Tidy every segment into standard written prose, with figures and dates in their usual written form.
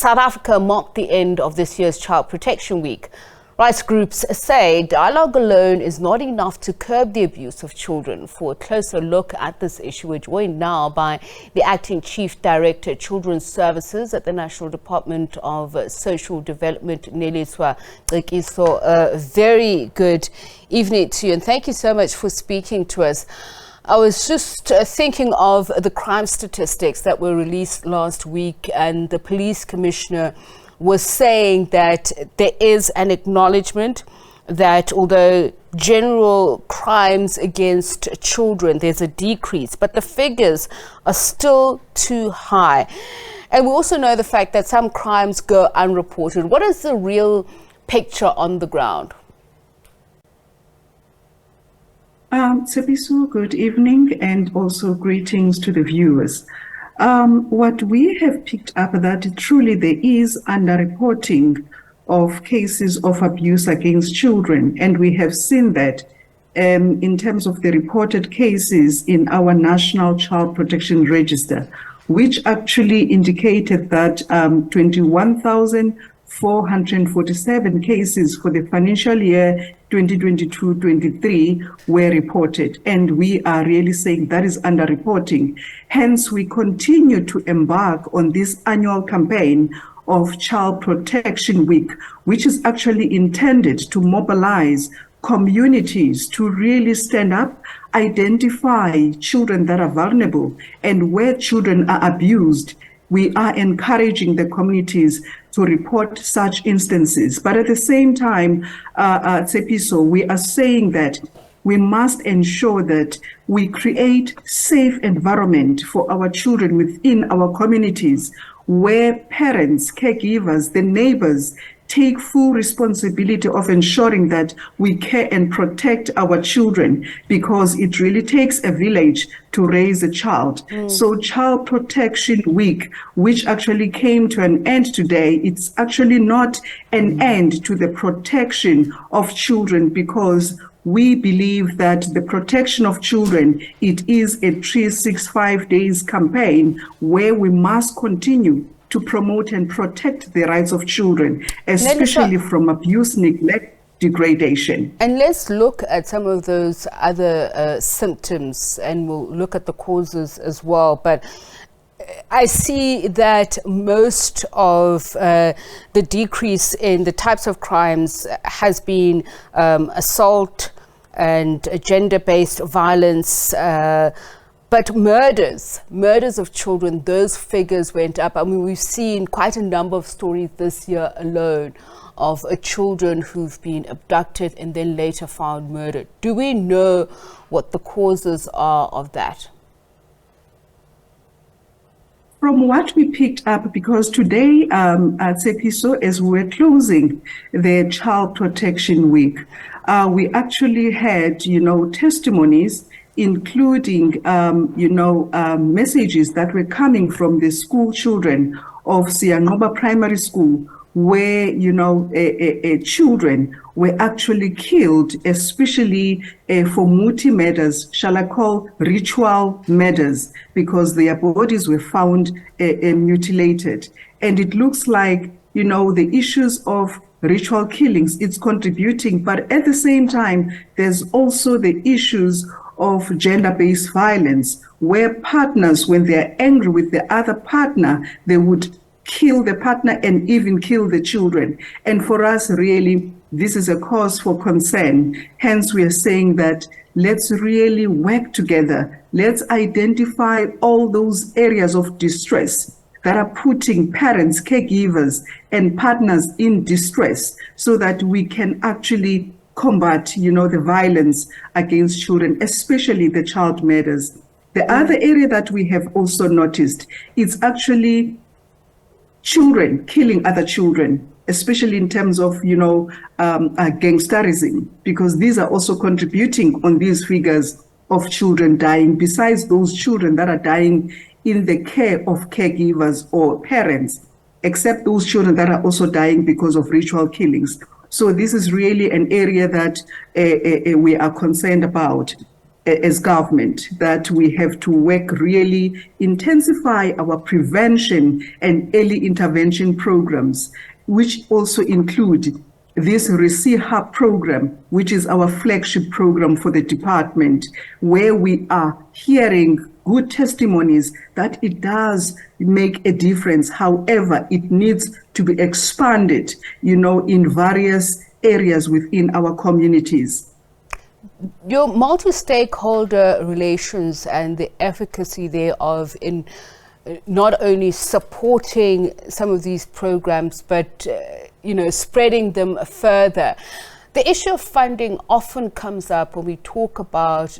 South Africa marked the end of this year's Child Protection Week. Rights groups say dialogue alone is not enough to curb the abuse of children. For a closer look at this issue, we're joined now by the Acting Chief Director, Children's Services at the National Department of Social Development, Neliswa Cekiso. A very good evening to you, and thank you so much for speaking to us. I was just thinking of the crime statistics that were released last week, and the police commissioner was saying that there is an acknowledgement that although general crimes against children, there's a decrease, but the figures are still too high. And we also know the fact that some crimes go unreported. What is the real picture on the ground? Cekiso, good evening, and also greetings to the viewers. What we have picked up that truly there is underreporting of cases of abuse against children, and we have seen that in terms of the reported cases in our National Child Protection Register, which actually indicated that 21,447 cases for the financial year 2022-23 were reported, and we are really saying that is underreporting. Hence, we continue to embark on this annual campaign of Child Protection Week, which is actually intended to mobilize communities to really stand up, identify children that are vulnerable, and where children are abused, we are encouraging the communities to report such instances. But at the same time, Cekiso, we are saying that we must ensure that we create safe environment for our children within our communities, where parents, caregivers, the neighbors take full responsibility of ensuring that we care and protect our children, because it really takes a village to raise a child. So Child Protection Week, which actually came to an end today, it's actually not an end to the protection of children, because we believe that the protection of children, it is a 365 days campaign where we must continue to promote and protect the rights of children, especially from abuse, neglect, degradation. And let's look at some of those other symptoms, and we'll look at the causes as well. But I see that most of the decrease in the types of crimes has been assault and gender-based violence, but murders of children, those figures went up. I mean, we've seen quite a number of stories this year alone of children who've been abducted and then later found murdered. Do we know what the causes are of that? From what we picked up, because today, at Cekiso, as we're closing the Child Protection Week, we actually had, testimonies, including, messages that were coming from the school children of Siyanqoba Primary School, where, children were actually killed, especially for multi-murders, shall I call ritual murders, because their bodies were found mutilated. And it looks like, the issues of ritual killings, it's contributing, but at the same time, there's also the issues of gender-based violence, where partners, when they're angry with the other partner, they would kill the partner and even kill the children. And for us, really, this is a cause for concern. Hence, we are saying that let's really work together. Let's identify all those areas of distress that are putting parents, caregivers, and partners in distress, so that we can actually combat, the violence against children, especially the child murders. The other area that we have also noticed is actually children killing other children, especially in terms of, gangsterism, because these are also contributing on these figures of children dying, besides those children that are dying in the care of caregivers or parents, except those children that are also dying because of ritual killings. So this is really an area that we are concerned about. as government, that we have to work really intensify our prevention and early intervention programs, which also include this Hub program, which is our flagship program for the department, where we are hearing good testimonies that it does make a difference. However, it needs to be expanded, in various areas within our communities. Your multi-stakeholder relations and the efficacy thereof in not only supporting some of these programs, but spreading them further. The issue of funding often comes up when we talk about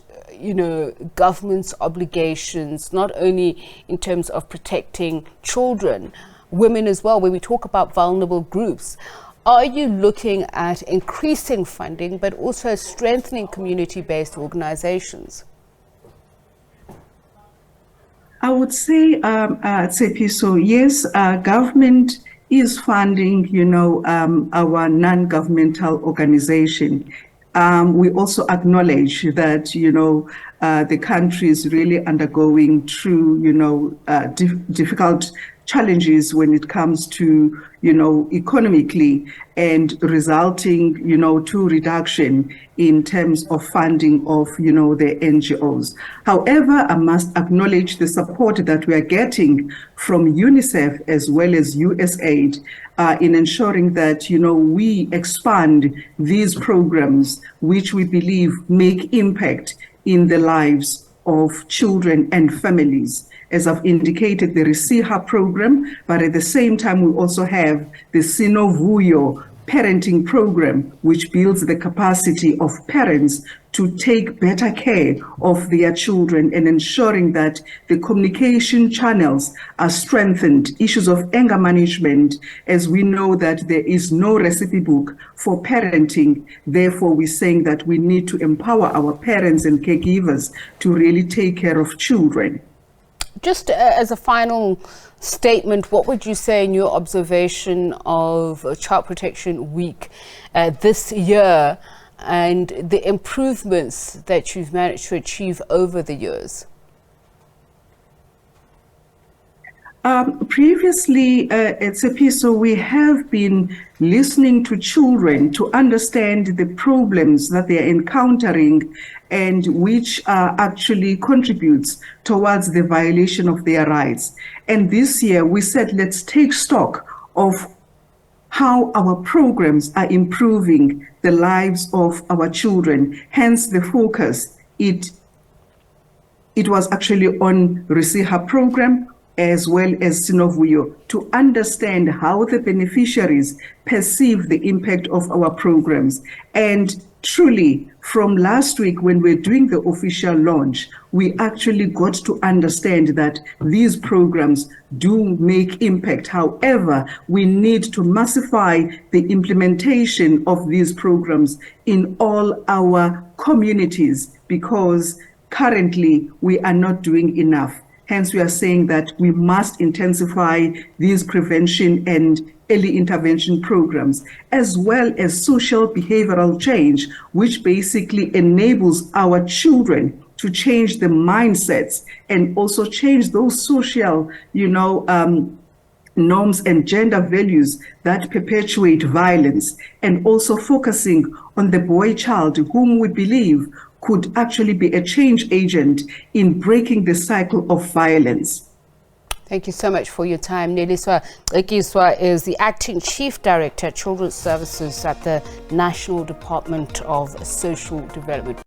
government's obligations, not only in terms of protecting children, women as well, when we talk about vulnerable groups. Are you looking at increasing funding, but also strengthening community-based organizations? I would say, Cekiso, yes, government is funding, our non-governmental organization. We also acknowledge that, the country is really undergoing through, difficult challenges when it comes to, economically, and resulting, to reduction in terms of funding of, the NGOs. However, I must acknowledge the support that we are getting from UNICEF as well as USAID in ensuring that, we expand these programs, which we believe make impact in the lives of children and families. As I've indicated, the Hub program, but at the same time, we also have the Sinovuyo parenting program, which builds the capacity of parents to take better care of their children and ensuring that the communication channels are strengthened. Issues of anger management, as we know that there is no recipe book for parenting. Therefore, we're saying that we need to empower our parents and caregivers to really take care of children. Just as a final statement, what would you say in your observation of Child Protection Week this year and the improvements that you've managed to achieve over the years? Previously, at Cekiso, we have been listening to children to understand the problems that they are encountering and which actually contributes towards the violation of their rights. And this year we said, let's take stock of how our programs are improving the lives of our children. Hence the focus. It was actually on Hub program, as well as Sinovuyo, to understand how the beneficiaries perceive the impact of our programs. And truly, from last week when we're doing the official launch, we actually got to understand that these programs do make impact. However, we need to massify the implementation of these programs in all our communities, because currently we are not doing enough. Hence, we are saying that we must intensify these prevention and early intervention programs, as well as social behavioral change, which basically enables our children to change the mindsets and also change those social, norms and gender values that perpetuate violence, and also focusing on the boy child, whom we believe could actually be a change agent in breaking the cycle of violence. Thank you so much for your time. Neliswa Cekiso is the Acting Chief Director, Children's Services at the National Department of Social Development.